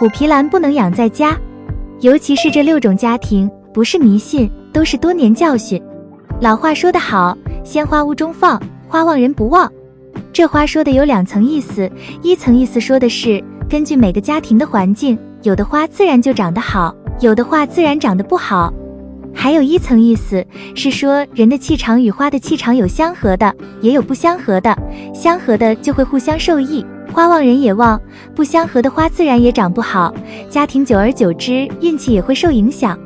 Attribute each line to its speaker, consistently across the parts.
Speaker 1: 虎皮兰不能养在家，尤其是这6种家庭，不是迷信，都是多年教训。老话说得好，鲜花屋中放，花望人不忘。这话说的有2层意思，一层意思说的是，根据每个家庭的环境，有的花自然就长得好，有的花自然长得不好。还有一层意思是说，人的气场与花的气场有相合的，也有不相合的，相合的就会互相受益，花旺人也旺，不相合的花自然也长不好，家庭久而久之运气也会受影响。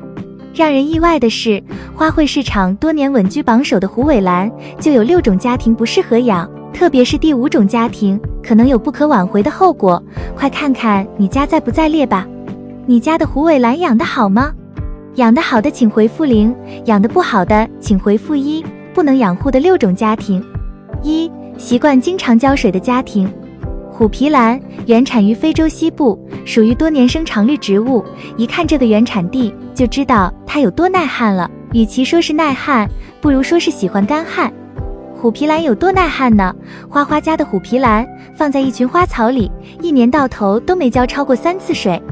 Speaker 1: 让人意外的是，花卉市场多年稳居榜首的虎尾兰就有6种家庭不适合养，特别是第5种家庭可能有不可挽回的后果。快看看你家在不在列吧。你家的虎尾兰养得好吗？养得好的请回复0，养得不好的请回复1。不能养护的6种家庭。1. 习惯经常浇水的家庭。虎皮兰原产于非洲西部，属于多年生常绿植物，一看这个原产地就知道它有多耐旱了，与其说是耐旱，不如说是喜欢干旱。虎皮兰有多耐旱呢？花花家的虎皮兰放在一群花草里，一年到头都没浇超过3次水。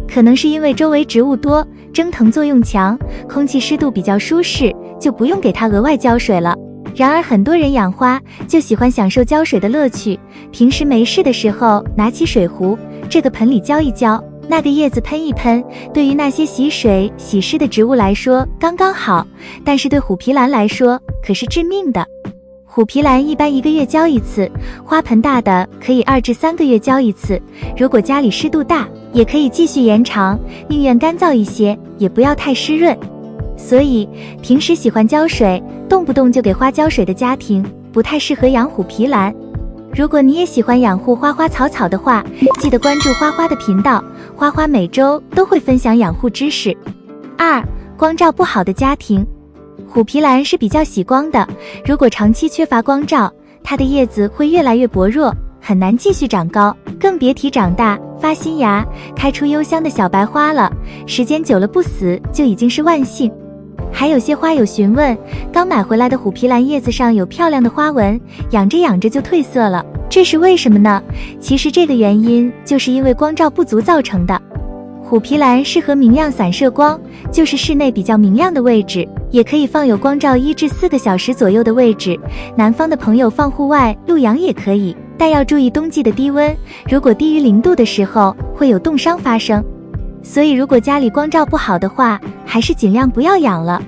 Speaker 1: 可能是因为周围植物多，蒸腾作用强，空气湿度比较舒适，就不用给它额外浇水了。然而很多人养花就喜欢享受浇水的乐趣，平时没事的时候拿起水壶，这个盆里浇一浇，那个叶子喷一喷，对于那些洗水洗湿的植物来说刚刚好，但是对虎皮兰来说可是致命的。虎皮兰一般1个月浇一次，花盆大的可以2至3个月浇一次，如果家里湿度大，也可以继续延长，宁愿干燥一些，也不要太湿润。所以平时喜欢浇水，动不动就给花浇水的家庭不太适合养虎皮兰。如果你也喜欢养护花花草草的话，记得关注花花的频道，花花每周都会分享养护知识。2. 光照不好的家庭。虎皮兰是比较喜光的，如果长期缺乏光照，它的叶子会越来越薄弱，很难继续长高，更别提长大发新芽开出幽香的小白花了，时间久了不死就已经是万幸。还有些花友询问，刚买回来的虎皮兰叶子上有漂亮的花纹，养着养着就褪色了，这是为什么呢？其实这个原因就是因为光照不足造成的。虎皮兰适合明亮散射光，就是室内比较明亮的位置，也可以放有光照1至4个小时左右的位置。南方的朋友放户外露养也可以，但要注意冬季的低温，如果低于0度的时候会有冻伤发生。所以如果家里光照不好的话，还是尽量不要养了。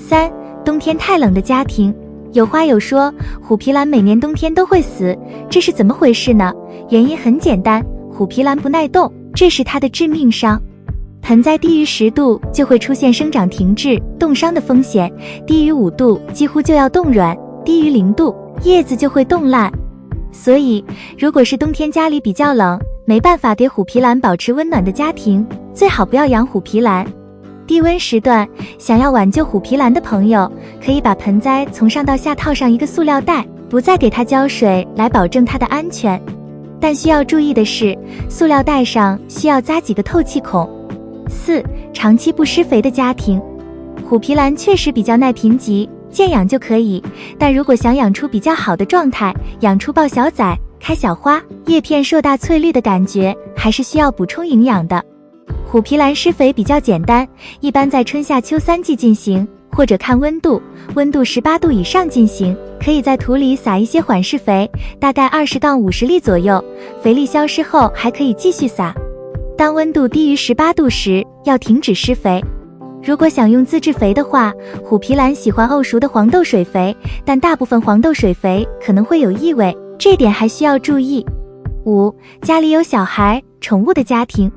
Speaker 1: 3. 冬天太冷的家庭。有花友说虎皮兰每年冬天都会死，这是怎么回事呢？原因很简单，虎皮兰不耐冻，这是它的致命伤。盆栽低于10度就会出现生长停滞、冻伤的风险，低于5度几乎就要冻软，低于0度叶子就会冻烂。所以如果是冬天家里比较冷，没办法给虎皮兰保持温暖的家庭，最好不要养虎皮兰。低温时段想要挽救虎皮兰的朋友，可以把盆栽从上到下套上一个塑料袋，不再给它浇水，来保证它的安全。但需要注意的是，塑料袋上需要扎几个透气孔。4. 长期不施肥的家庭。虎皮兰确实比较耐贫瘠，见养就可以，但如果想养出比较好的状态，养出抱小崽、开小花、叶片硕大翠绿的感觉，还是需要补充营养的。虎皮兰施肥比较简单，一般在春夏秋3季进行，或者看温度18度以上进行，可以在土里撒一些缓释肥，大概20到50粒左右，肥力消失后还可以继续撒。当温度低于18度时，要停止施肥。如果想用自制肥的话，虎皮兰喜欢沤熟的黄豆水肥，但大部分黄豆水肥可能会有异味，这点还需要注意。5. 家里有小孩、宠物的家庭。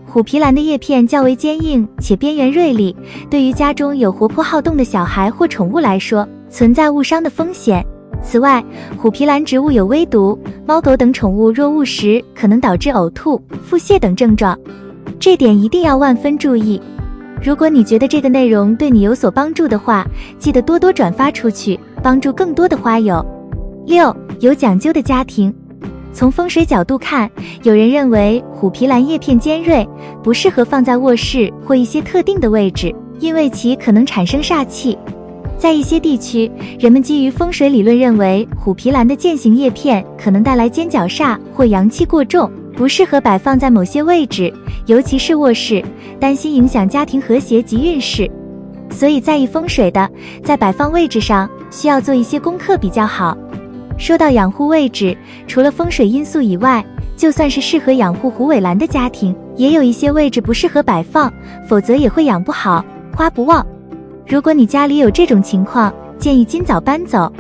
Speaker 1: 虎皮兰的叶片较为坚硬且边缘锐利，对于家中有活泼好动的小孩或宠物来说，存在误伤的风险。此外，虎皮兰植物有微毒，猫狗等宠物若误食，可能导致呕吐、腹泻等症状，这点一定要万分注意。如果你觉得这个内容对你有所帮助的话，记得多多转发出去，帮助更多的花友。6. 有讲究的家庭。从风水角度看，有人认为虎皮兰叶片尖锐，不适合放在卧室或一些特定的位置，因为其可能产生煞气。在一些地区，人们基于风水理论认为虎皮兰的剑形叶片可能带来尖角煞或阳气过重，不适合摆放在某些位置，尤其是卧室，担心影响家庭和谐及运势。所以在意风水的，在摆放位置上需要做一些功课比较好。说到养护位置，除了风水因素以外，就算是适合养护虎尾兰的家庭，也有一些位置不适合摆放，否则也会养不好，花不旺。如果你家里有这种情况，建议尽早搬走。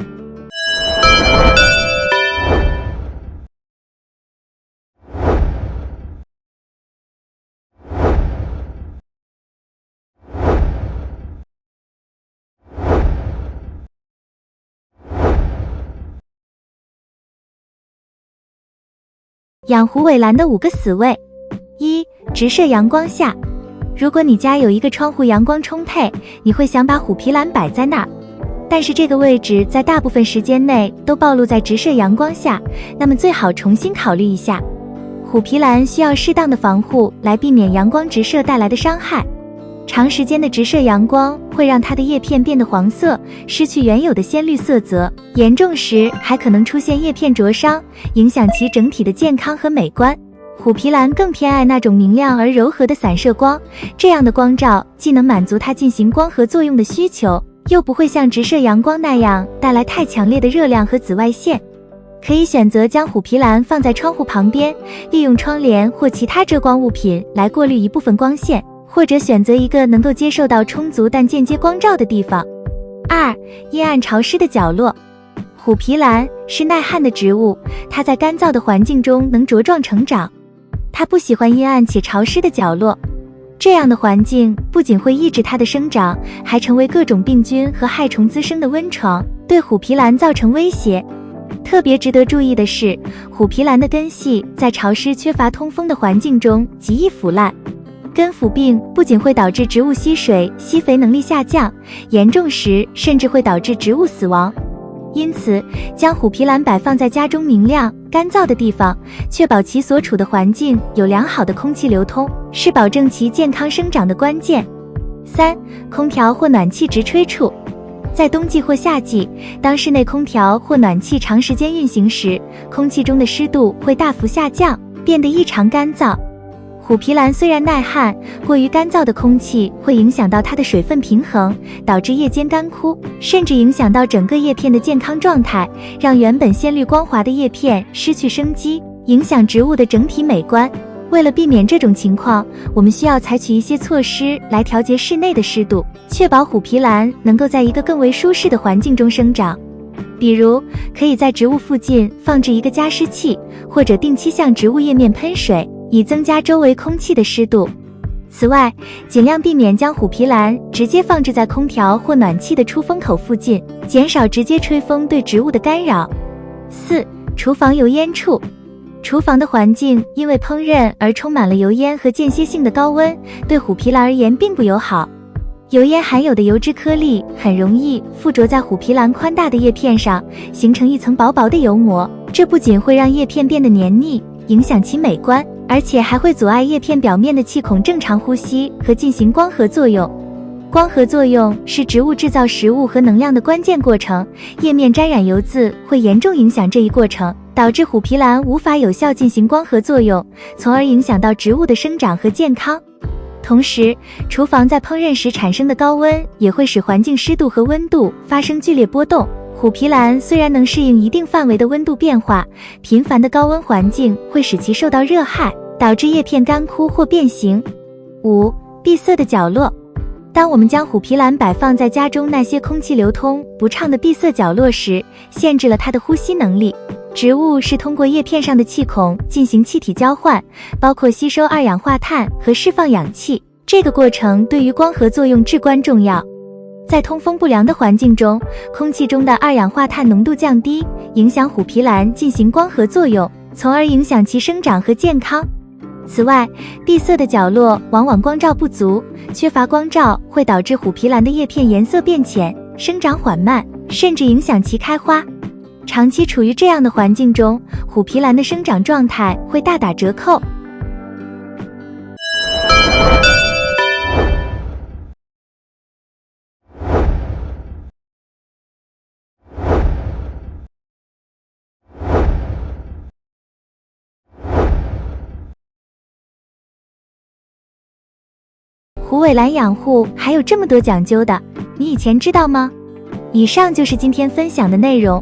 Speaker 1: 养虎尾兰的5个死位。1. 直射阳光下。如果你家有一个窗户阳光充沛，你会想把虎皮兰摆在那儿，但是这个位置在大部分时间内都暴露在直射阳光下，那么最好重新考虑一下。虎皮兰需要适当的防护来避免阳光直射带来的伤害。长时间的直射阳光会让它的叶片变得黄色，失去原有的鲜绿色泽，严重时还可能出现叶片灼伤，影响其整体的健康和美观。虎皮兰更偏爱那种明亮而柔和的散射光，这样的光照既能满足它进行光合作用的需求，又不会像直射阳光那样带来太强烈的热量和紫外线。可以选择将虎皮兰放在窗户旁边，利用窗帘或其他遮光物品来过滤一部分光线，或者选择一个能够接受到充足但间接光照的地方。2. 阴暗潮湿的角落。虎皮兰是耐旱的植物，它在干燥的环境中能茁壮成长。它不喜欢阴暗且潮湿的角落，这样的环境不仅会抑制它的生长，还成为各种病菌和害虫滋生的温床，对虎皮兰造成威胁。特别值得注意的是，虎皮兰的根系在潮湿缺乏通风的环境中极易腐烂。根腐病不仅会导致植物吸水吸肥能力下降，严重时甚至会导致植物死亡。因此，将虎皮兰摆放在家中明亮、干燥的地方，确保其所处的环境有良好的空气流通，是保证其健康生长的关键。3. 空调或暖气直吹处。在冬季或夏季，当室内空调或暖气长时间运行时，空气中的湿度会大幅下降，变得异常干燥。虎皮兰虽然耐旱，过于干燥的空气会影响到它的水分平衡，导致叶间干枯，甚至影响到整个叶片的健康状态，让原本鲜绿光滑的叶片失去生机，影响植物的整体美观。为了避免这种情况，我们需要采取一些措施来调节室内的湿度，确保虎皮兰能够在一个更为舒适的环境中生长。比如，可以在植物附近放置一个加湿器，或者定期向植物叶面喷水，以增加周围空气的湿度。此外，尽量避免将虎皮兰直接放置在空调或暖气的出风口附近，减少直接吹风对植物的干扰。4. 厨房油烟处。厨房的环境因为烹饪而充满了油烟和间歇性的高温，对虎皮兰而言并不友好。油烟含有的油脂颗粒很容易附着在虎皮兰宽大的叶片上，形成一层薄薄的油膜，这不仅会让叶片变得黏腻，影响其美观，而且还会阻碍叶片表面的气孔正常呼吸和进行光合作用。光合作用是植物制造食物和能量的关键过程，叶面沾染油渍会严重影响这一过程，导致虎皮兰无法有效进行光合作用，从而影响到植物的生长和健康。同时，厨房在烹饪时产生的高温也会使环境湿度和温度发生剧烈波动。虎皮兰虽然能适应一定范围的温度变化，频繁的高温环境会使其受到热害，导致叶片干枯或变形。5. 闭塞的角落。当我们将虎皮兰摆放在家中那些空气流通不畅的闭塞角落时，限制了它的呼吸能力。植物是通过叶片上的气孔进行气体交换，包括吸收二氧化碳和释放氧气，这个过程对于光合作用至关重要。在通风不良的环境中，空气中的二氧化碳浓度降低，影响虎皮兰进行光合作用，从而影响其生长和健康。此外，闭塞的角落往往光照不足，缺乏光照会导致虎皮兰的叶片颜色变浅，生长缓慢，甚至影响其开花。长期处于这样的环境中，虎皮兰的生长状态会大打折扣。虎尾兰养护还有这么多讲究的，你以前知道吗？以上就是今天分享的内容。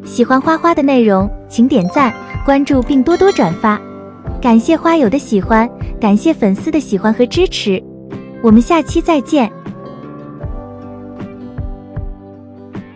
Speaker 1: 喜欢花花的内容，请点赞、关注并多多转发。感谢花友的喜欢，感谢粉丝的喜欢和支持。我们下期再见。